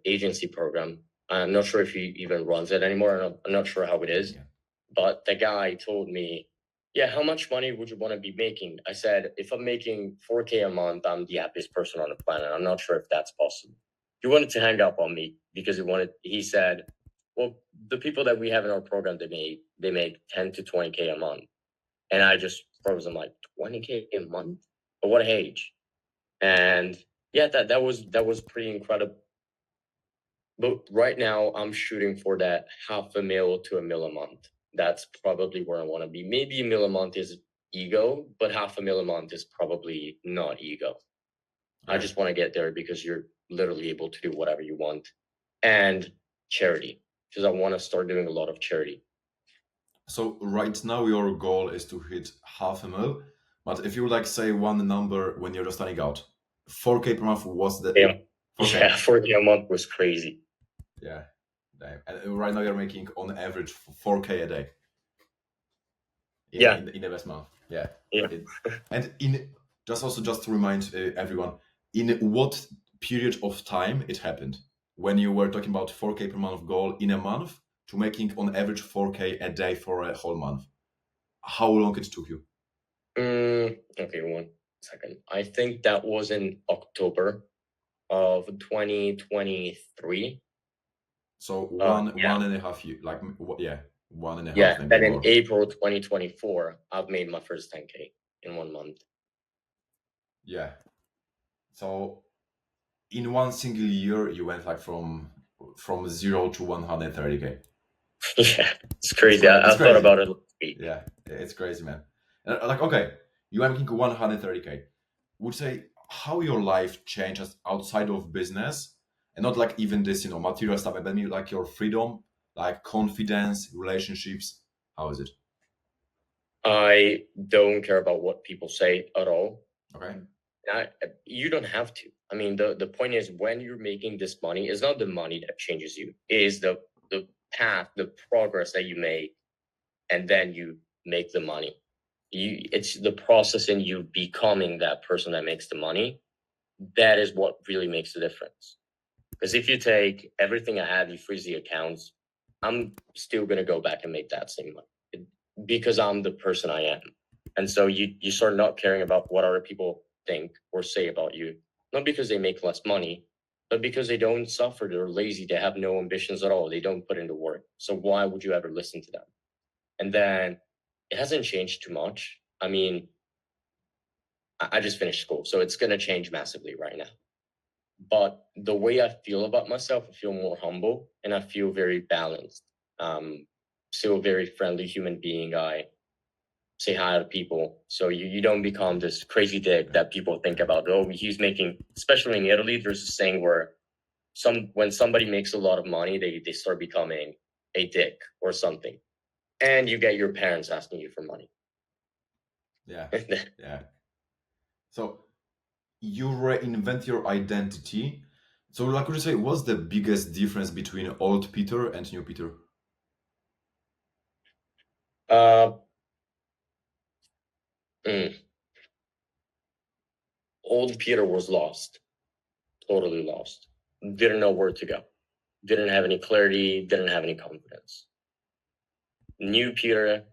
agency program. I'm not sure if he even runs it anymore. I'm not sure how it is. Yeah. But the guy told me, yeah, how much money would you want to be making? I said, if I'm making 4K a month, I'm the happiest person on the planet. I'm not sure if that's possible. He wanted to hang up on me because he said, well, the people that we have in our program, they make 10 to 20K a month. And I just froze. I'm like, 20K a month? But what age? And yeah, that was pretty incredible. But right now I'm shooting for that $500,000 to $1 million a month. That's probably where I want to be. Maybe $1 million a month is ego, but $500,000 a month is probably not ego. I just want to get there because you're literally able to do whatever you want. And charity, because I want to start doing a lot of charity. So right now your goal is to hit 500,000, but if you would like say one number when you're just starting out, 4K per month was the Yeah, 4K. yeah, 4K a month was crazy. Yeah, damn. And right now you're making on average 4K a day. In the best month. Yeah. And in just to remind everyone, in what period of time it happened when you were talking about 4K per month goal in a month to making on average 4K a day for a whole month? How long it took you? Okay, 1 second. I think that was in October of 2023. So one and a half year, like yeah, 1.5 Yeah, maybe then in more. April 2024, I've made my first 10K in 1 month. Yeah. So in one single year, you went like from 0 to 130K. Yeah, it's crazy. It's I thought about it last week. Yeah, it's crazy, man. Like, okay, you are making 130K. Would say how your life changes outside of business, and not like even this, material stuff, but maybe like your freedom, like confidence, relationships. How is it? I don't care about what people say at all. Okay. You don't have to. I mean, the point is when you're making this money, it's not the money that changes you. It is the path, the progress that you make, and then you make the money. It's the process in you becoming that person that makes the money. That is what really makes the difference. Because if you take everything I have, you freeze the accounts, I'm still gonna go back and make that same money because I'm the person I am. And so you start not caring about what other people think or say about you, not because they make less money, but because they don't suffer, they're lazy, they have no ambitions at all, they don't put into work. So why would you ever listen to them? And then it hasn't changed too much. I mean, I just finished school, so it's gonna change massively right now. But the way I feel about myself, I feel more humble and I feel very balanced. Still a very friendly human being. say hi to people. So you don't become this crazy dick that people think about. Oh, he's making, especially in Italy, there's a saying where when somebody makes a lot of money, they start becoming a dick or something. And you get your parents asking you for money. Yeah. So you reinvent your identity. So, like, would you say, what's the biggest difference between old Peter and new Peter? Uh, Old Peter was lost, totally lost. Didn't know where to go. Didn't have any clarity. Didn't have any confidence. New Peter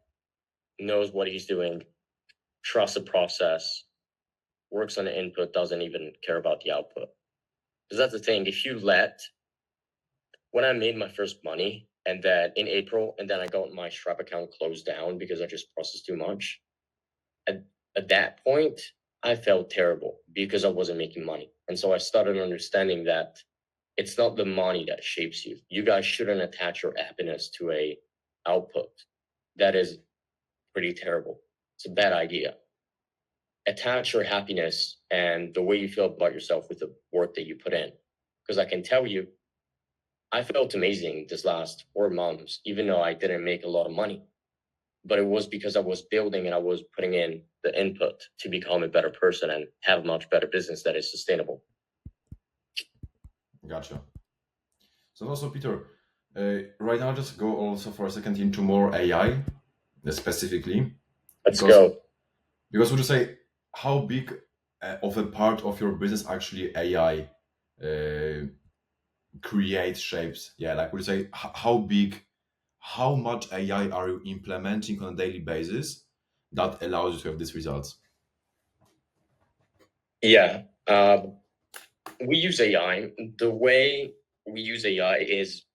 knows what he's doing, trusts the process, works on the input, doesn't even care about the output. Because that's the thing. When I made my first money, and then in April, and then I got my Stripe account closed down because I just processed too much. At that point, I felt terrible because I wasn't making money. And so I started understanding that it's not the money that shapes you. You guys shouldn't attach your happiness to a output. That is pretty terrible. It's a bad idea. Attach your happiness and the way you feel about yourself with the work that you put in. Because I can tell you, I felt amazing this last 4 months, even though I didn't make a lot of money. But it was because I was building and I was putting in the input to become a better person and have a much better business that is sustainable. Gotcha. So also, Peter, right now, just go also for a second into more AI specifically. Let's go. Because would you say how big of a part of your business actually AI creates, shapes? Yeah, like would you say how big, how much AI are you implementing on a daily basis that allows you to have these results? Yeah. We use AI. The way we use AI is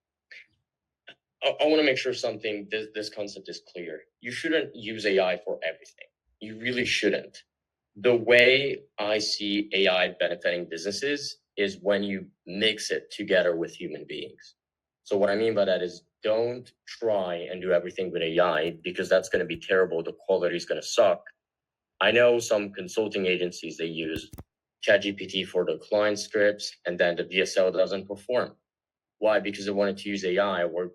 I want to make sure this concept is clear. You shouldn't use AI for everything. You really shouldn't. The way I see AI benefiting businesses is when you mix it together with human beings. So what I mean by that is don't try and do everything with AI because that's going to be terrible. The quality is going to suck. I know some consulting agencies, they use ChatGPT for the client scripts and then the VSL doesn't perform. Why? Because they wanted to use AI or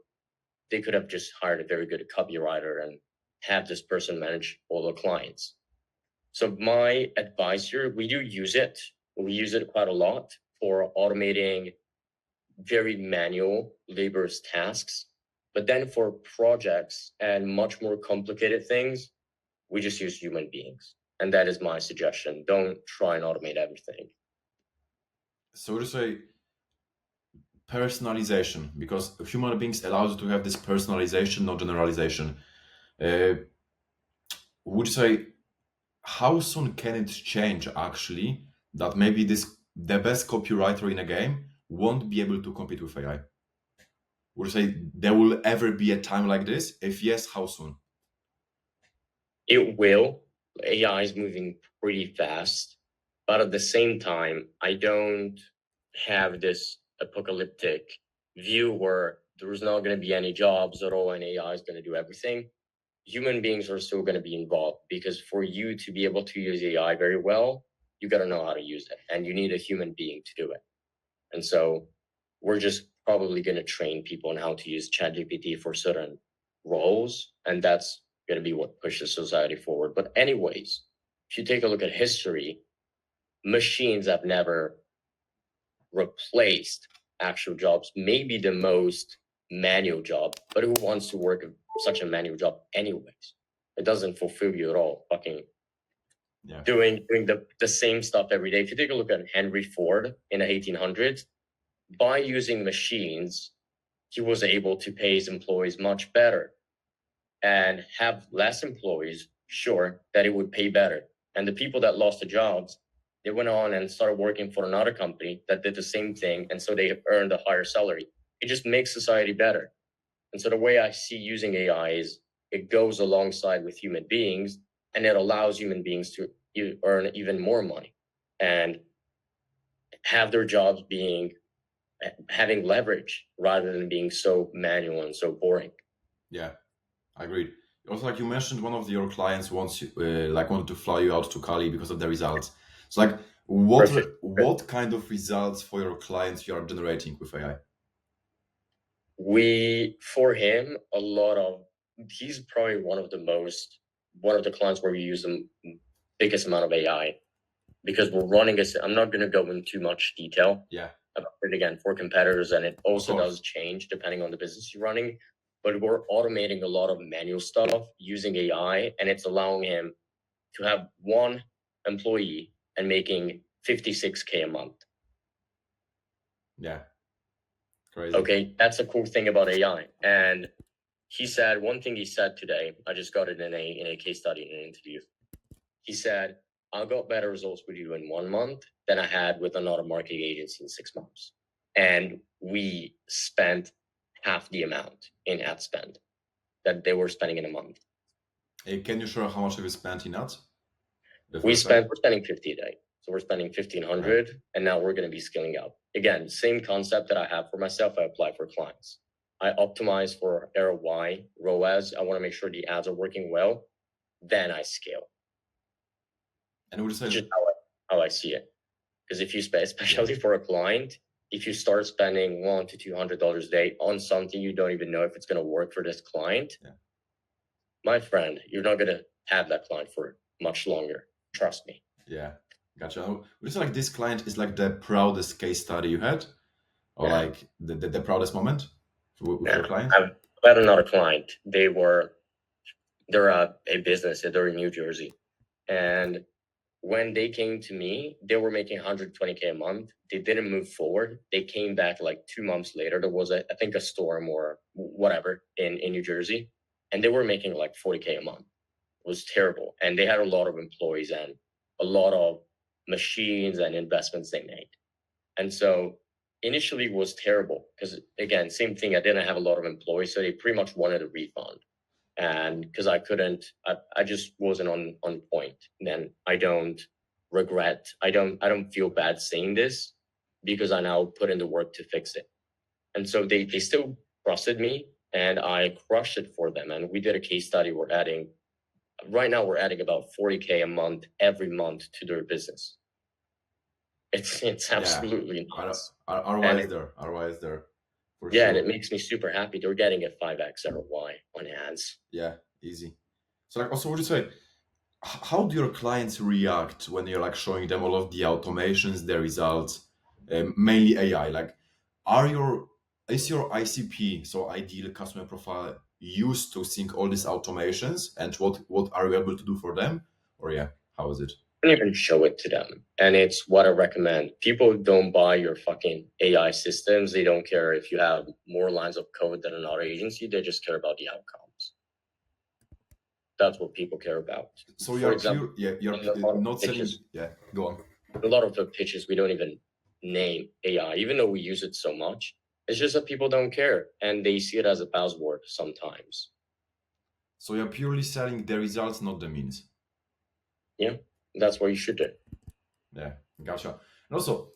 they could have just hired a very good copywriter and have this person manage all the clients. So my advice here, we do use it. We use it quite a lot for automating very manual laborious tasks. But then for projects and much more complicated things, we just use human beings. And that is my suggestion. Don't try and automate everything. So to say, personalization, because human beings allows you to have this personalization, not generalization. Uh, would you say how soon can it change actually that maybe this the best copywriter in a game won't be able to compete with AI? Would you say there will ever be a time like this? If yes, how soon? It will. AI is moving pretty fast. But at the same time, I don't have this apocalyptic view where there's not going to be any jobs at all and AI is going to do everything. Human beings are still going to be involved because for you to be able to use AI very well, you got to know how to use it and you need a human being to do it. And so we're just probably going to train people on how to use ChatGPT for certain roles. And that's going to be what pushes society forward. But, anyways, if you take a look at history, machines have never replaced actual jobs, maybe the most manual job, but who wants to work such a manual job anyways? It doesn't fulfill you at all. Fucking doing the same stuff every day. If you take a look at Henry Ford in the 1800s, by using machines, he was able to pay his employees much better and have less employees, sure, that it would pay better. And the people that lost the jobs, they went on and started working for another company that did the same thing. And so they earned a higher salary. It just makes society better. And so the way I see using AI is it goes alongside with human beings and it allows human beings to earn even more money and have their jobs having leverage rather than being so manual and so boring. Yeah, I agree. Also, like you mentioned, one of your clients wants you, wanted to fly you out to Cali because of the results. So, like, Perfect. what kind of results for your clients you are generating with AI? For him, he's probably one of the clients where we use the biggest amount of AI because we're running I'm not going to go into too much detail Yeah, about it again for competitors, and it also course. does change depending on the business you're running. But we're automating a lot of manual stuff using AI, and it's allowing him to have one employee and making 56K a month. Yeah, crazy. Okay, that's a cool thing about AI. And one thing he said today, I just got it in a case study in an interview. He said, I got better results with you in 1 month than I had with another marketing agency in 6 months. And we spent half the amount in ad spend that they were spending in a month. Can you share how much have you spent in ads? We're spending 50 a day. So we're spending 1,500, right. And now we're going to be scaling up. Again, same concept that I have for myself, I apply for clients. I optimize for ROAS. I want to make sure the ads are working well. Then I scale. And would you say just how I see it. Because if you spend, especially for a client, if you start spending $100 to $200 a day on something you don't even know if it's going to work for this client, my friend, you're not going to have that client for much longer. Trust me. Yeah, gotcha. Would you say like this client is like the proudest case study you had, or like the proudest moment with your client? I've had another client. They're a business. They're in New Jersey, and when they came to me, they were making 120K a month. They didn't move forward. They came back like 2 months later. There was I think a storm or whatever in New Jersey, and they were making like 40K a month. It was terrible, and they had a lot of employees and a lot of machines and investments they made. And so initially it was terrible because, again, same thing. I didn't have a lot of employees, so they pretty much wanted a refund. And because I just wasn't on point. Then I don't feel bad saying this because I now put in the work to fix it. And so they still trusted me, and I crushed it for them. And we did a case study. Right now we're adding about 40K a month every month to their business. It's absolutely nuts. ROI is there. For Yeah, sure. and it makes me super happy. They're getting a 5x ROI on ads. Yeah, easy. So like also would you say, how do your clients react when you're like showing them all of the automations, the results, mainly AI? Like, is your ICP, so ideal customer profile, used to seeing all these automations, and what are you able to do for them? Or how is it? I don't even show it to them, and it's what I recommend. People don't buy your fucking AI systems. They don't care if you have more lines of code than another agency. They just care about the outcomes. That's what people care about. So you're not selling. Yeah, go on. A lot of the pitches we don't even name AI, even though we use it so much. It's just that people don't care, and they see it as a buzzword sometimes. So you're purely selling the results, not the means. Yeah, that's what you should do. Yeah, gotcha. And also,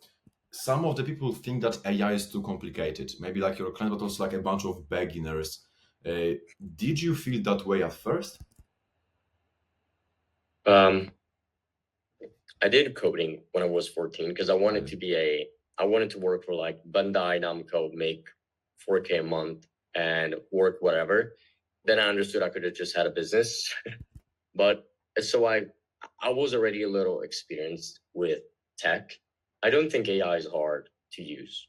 some of the people think that AI is too complicated. Maybe like your client, but also like a bunch of beginners. Did you feel that way at first? I did coding when I was 14 because I wanted to work for like Bandai Namco, make 4K a month and work whatever. Then I understood I could have just had a business. But so I was already a little experienced with tech. I don't think AI is hard to use,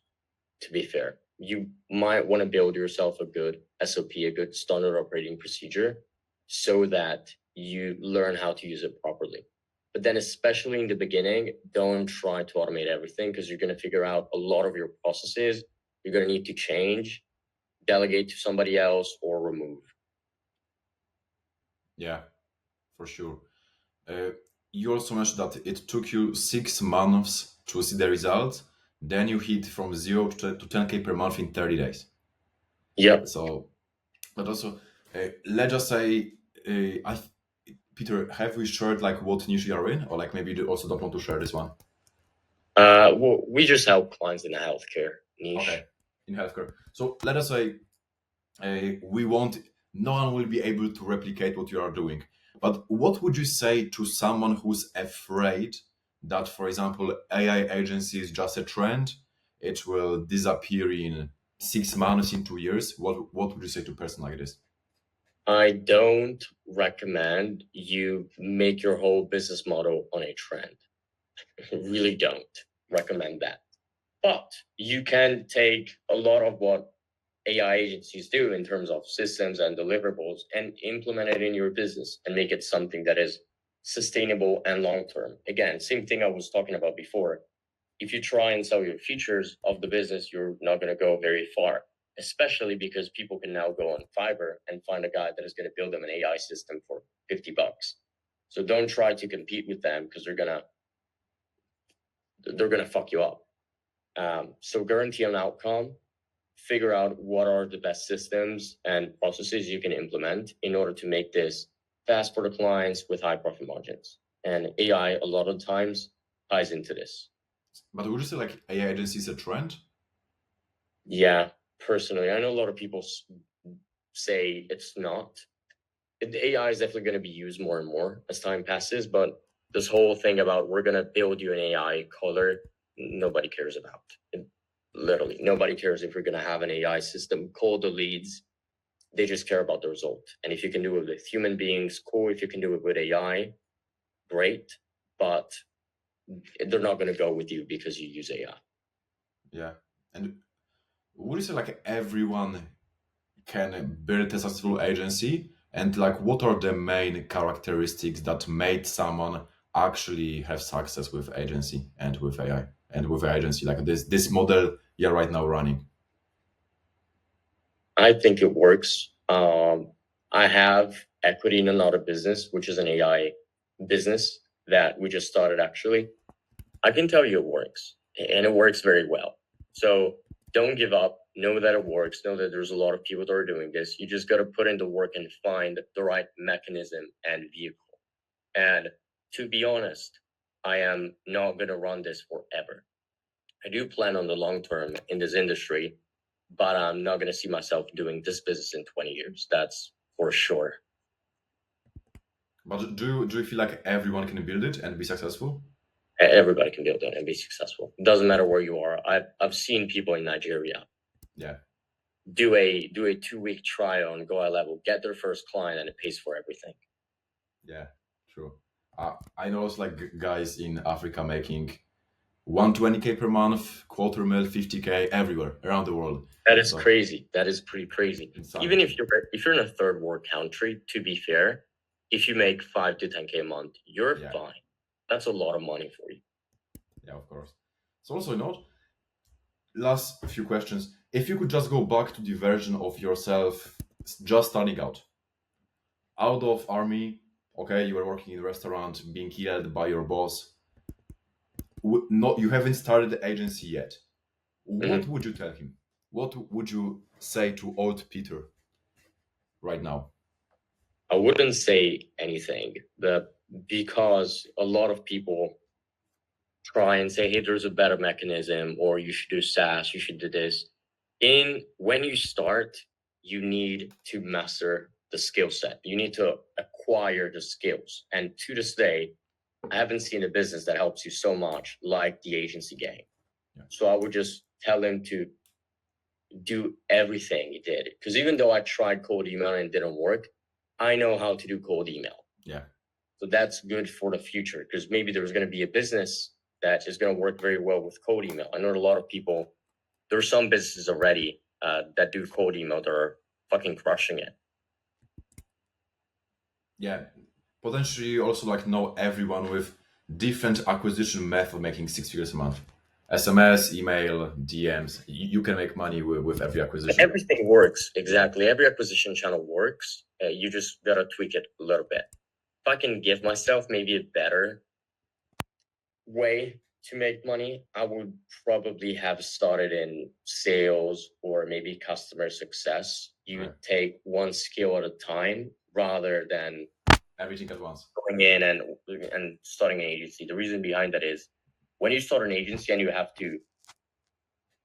to be fair. You might want to build yourself a good SOP, a good standard operating procedure, so that you learn how to use it properly. But then, especially in the beginning, don't try to automate everything because you're going to figure out a lot of your processes you're going to need to change, delegate to somebody else, or remove. Yeah, for sure. You also mentioned that it took you 6 months to see the results. Then you hit from 0 to 10K per month in 30 days. Yeah. So, but also, let's just say, Peter, have we shared like what niche you are in, or like maybe you also don't want to share this one? Well, we just help clients in the healthcare niche. Okay, in healthcare. So let us say we want no one will be able to replicate what you are doing. But what would you say to someone who's afraid that, for example, AI agency is just a trend, it will disappear in 6 months, in 2 years? What would you say to a person like this? I don't recommend you make your whole business model on a trend. Really don't recommend that. But you can take a lot of what AI agencies do in terms of systems and deliverables and implement it in your business and make it something that is sustainable and long term. Again, same thing I was talking about before. If you try and sell your features of the business, you're not going to go very far, especially because people can now go on Fiverr and find a guy that is going to build them an AI system for $50. So don't try to compete with them because they're gonna fuck you up. So guarantee an outcome, figure out what are the best systems and processes you can implement in order to make this fast for the clients with high profit margins. And AI a lot of times ties into this. But would you say like AI agency is a trend? Yeah, personally, I know a lot of people say it's not. The AI is definitely going to be used more and more as time passes, but this whole thing about we're going to build you an AI color, nobody cares about. Literally, nobody cares if you're going to have an AI system call the leads. They just care about the result. And if you can do it with human beings, cool. If you can do it with AI, great. But they're not going to go with you because you use AI. Yeah. And would you say like everyone can build a successful agency? And like what are the main characteristics that made someone actually have success with agency and with AI and with agency, like this model you're right now running? I think it works. I have equity in another business, which is an AI business that we just started actually. I can tell you it works, and it works very well. So don't give up. Know that it works. Know that there's a lot of people that are doing this. You just got to put in the work and find the right mechanism and vehicle. And to be honest, I am not going to run this forever. I do plan on the long term in this industry, but I'm not going to see myself doing this business in 20 years. That's for sure. But do you feel like everyone can build it and be successful? Everybody can build it and be successful. It doesn't matter where you are. I've seen people in Nigeria Yeah. do a 2-week trial on Goa level, get their first client, and it pays for everything. Yeah, true. I know it's like guys in Africa making 120K per month, quarter mil, 50K everywhere around the world. That is So crazy. That is pretty crazy. insanity. Even if you're in a third world country, to be fair, if you make 5 to 10K a month, you're Yeah. fine. That's a lot of money for you. Yeah, of course. So also note, last few questions. If you could just go back to the version of yourself just starting out of army, okay, you were working in a restaurant, being yelled by your boss. Not you haven't started the agency yet. What would you tell him? What would you say to old Peter right now? I wouldn't say anything because a lot of people try and say, hey, there's a better mechanism, or you should do SaaS, you should do this. When you start, you need to master the skill set. You need to acquire the skills. And to this day, I haven't seen a business that helps you so much like the agency game. Yeah. So I would just tell him to do everything he did. Because even though I tried cold email and it didn't work, I know how to do cold email. Yeah. So that's good for the future, because maybe there's going to be a business that is going to work very well with cold email. I know a lot of people, there are some businesses already that do cold email that are fucking crushing it. Yeah. Potentially you also like know everyone with different acquisition method making 6 figures a month. SMS, email, DMs. You can make money with every acquisition. Everything works, exactly. Every acquisition channel works. You just got to tweak it a little bit. If I can give myself maybe a better way to make money, I would probably have started in sales or maybe customer success. You take one skill at a time rather than everything at once. Going in and starting an agency. The reason behind that is when you start an agency and you have to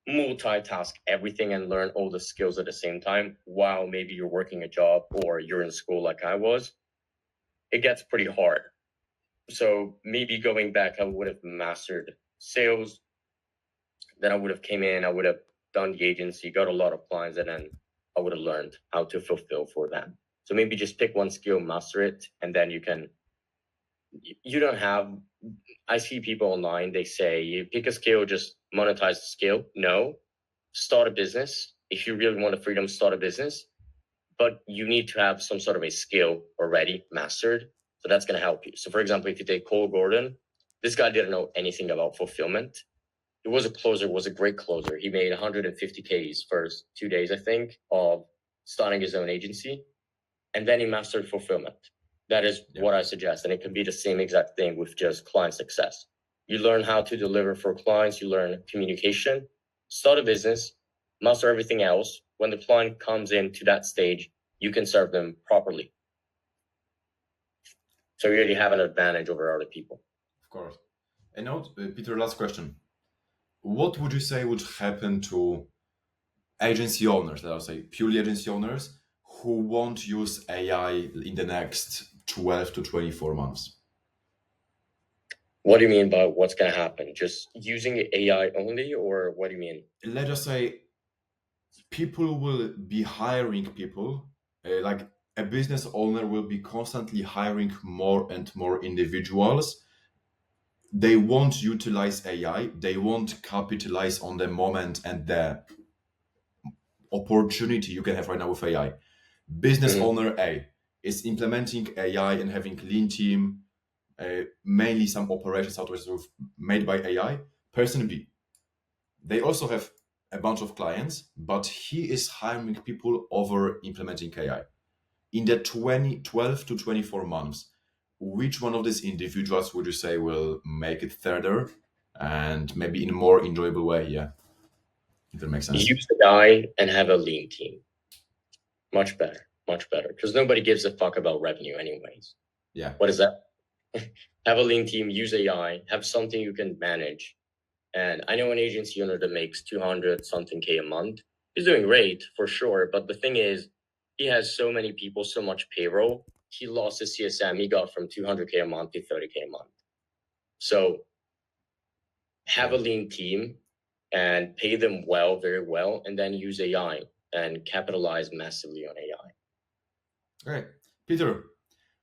multitask everything and learn all the skills at the same time while maybe you're working a job or you're in school like I was, it gets pretty hard. So maybe going back, I would have mastered sales. Then I would have came in, I would have done the agency, got a lot of clients, and then I would have learned how to fulfill for them. So maybe just pick one skill, master it, and then you don't have, I see people online, they say you pick a skill, just monetize the skill. No, start a business. If you really want the freedom, start a business, but you need to have some sort of a skill already mastered. So that's going to help you. So for example, if you take Cole Gordon, this guy didn't know anything about fulfillment. He was a closer, was a great closer. He made 150K his first 2 days, I think, of starting his own agency. And then he mastered fulfillment. That is what I suggest. And it can be the same exact thing with just client success. You learn how to deliver for clients, you learn communication, start a business, master everything else. When the client comes into that stage, you can serve them properly. So you already have an advantage over other people. Of course. And now, Peter, last question. What would you say would happen to agency owners, let us say purely agency owners, who won't use AI in the next 12 to 24 months? What do you mean by what's going to happen? Just using AI only, or what do you mean? Let's just say people will be hiring people, like a business owner will be constantly hiring more and more individuals. They won't utilize AI, they won't capitalize on the moment and the opportunity you can have right now with AI. Business owner A is implementing AI and having lean team, mainly some operations software made by AI. Person B, they also have a bunch of clients, but he is hiring people over implementing AI. In the 12 to 24 months, which one of these individuals would you say will make it further and maybe in a more enjoyable way? Yeah, if that makes sense. Use AI and have a lean team. Much better, because nobody gives a fuck about revenue anyways. Yeah. What is that? Have a lean team, use AI, have something you can manage. And I know an agency owner that makes 200 something K a month. He's doing great for sure. But the thing is, he has so many people, so much payroll. He lost his CSM. He got from 200K a month to 30K a month. So have a lean team and pay them well, very well, and then use AI and capitalize massively on AI. Okay. Peter,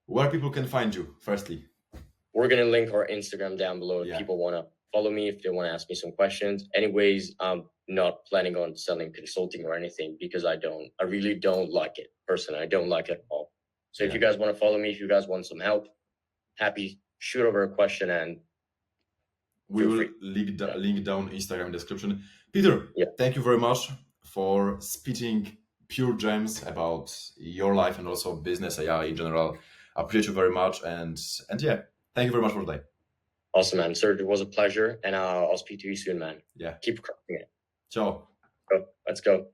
where people can find you, firstly? We're going to link our Instagram down below if people want to follow me, if they want to ask me some questions. Anyways, I'm not planning on selling consulting or anything because I really don't like it personally. I don't like it at all. So if you guys want to follow me, if you guys want some help, happy, shoot over a question and we will link down Instagram description. Peter, thank you very much for spitting pure gems about your life and also business AI in general. I appreciate you very much. And yeah, thank you very much for today. Awesome, man. Sir, it was a pleasure. And I'll speak to you soon, man. Yeah. Keep crushing it. Ciao. Let's go.